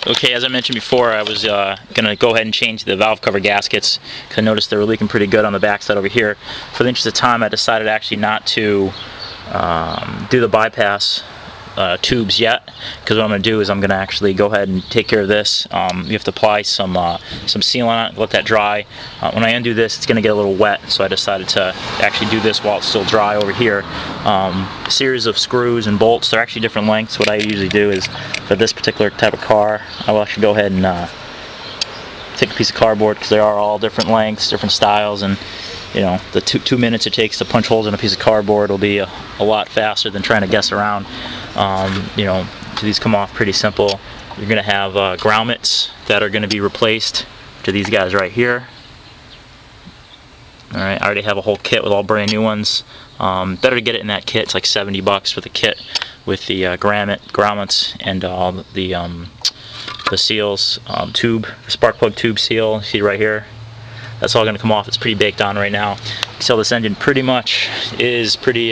Okay, as I mentioned before, I was going to go ahead and change the valve cover gaskets because I noticed they were leaking pretty good on the backside over here. For the interest of time, I decided actually not to do the bypass tubes yet, because what I'm going to do is I'm going to actually go ahead and take care of this. You have to apply some sealant on it, let that dry. When I undo this, it's going to get a little wet, so I decided to actually do this while it's still dry over here. A series of screws and bolts. They're actually different lengths. What I usually do is, for this particular type of car, I will actually go ahead and take a piece of cardboard, because they are all different lengths, different styles, and you know, the 2 minutes it takes to punch holes in a piece of cardboard will be a lot faster than trying to guess around. You know, these come off pretty simple. You're going to have grommets that are going to be replaced to these guys right here. Alright, I already have a whole kit with all brand new ones. Better to get it in that kit. It's like $70 for the kit with the grommets and all the seals, tube, spark plug tube seal. You see right here. That's all going to come off. It's pretty baked on right now. You can tell this engine pretty much is pretty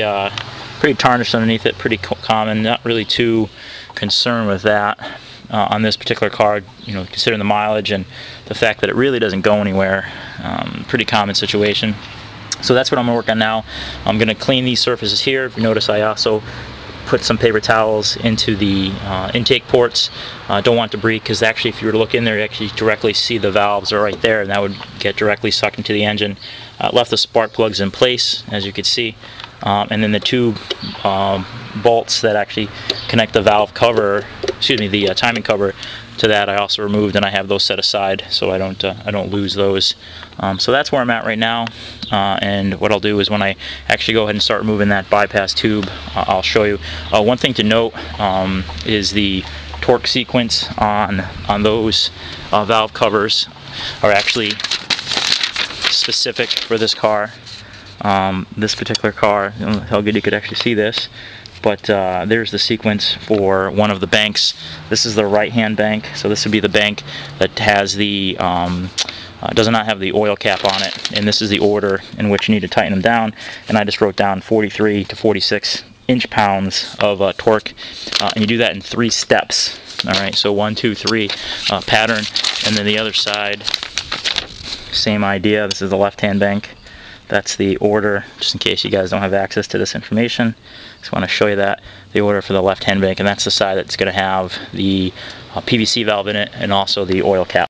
tarnished underneath it, pretty common. Not really too concerned with that on this particular car, you know, considering the mileage and the fact that it really doesn't go anywhere. Pretty common situation. So that's what I'm going to work on now. I'm going to clean these surfaces here. If you notice, I also put some paper towels into the intake ports. Don't want debris, because actually if you were to look in there, you actually directly see the valves are right there, and that would get directly sucked into the engine. Left the spark plugs in place, as you can see, and then the two bolts that actually connect the valve cover, excuse me, the timing cover to that, I also removed, and I have those set aside so I don't lose those. So that's where I'm at right now, and what I'll do is when I actually go ahead and start removing that bypass tube, I'll show you. One thing to note is the torque sequence on those valve covers are actually specific for this car. This particular car, how good you could actually see this, but there's the sequence for one of the banks. This is the right hand bank, so this would be the bank that has the does not have the oil cap on it, and this is the order in which you need to tighten them down, and I just wrote down 43 to 46 inch-pounds of torque, and you do that in 3 steps. Alright, so 1, 2, 3 pattern, and then the other side, same idea. This is the left hand bank. That's the order, just in case you guys don't have access to this information. Just want to show you that, the order for the left hand bank, and that's the side that's going to have the PVC valve in it and also the oil cap.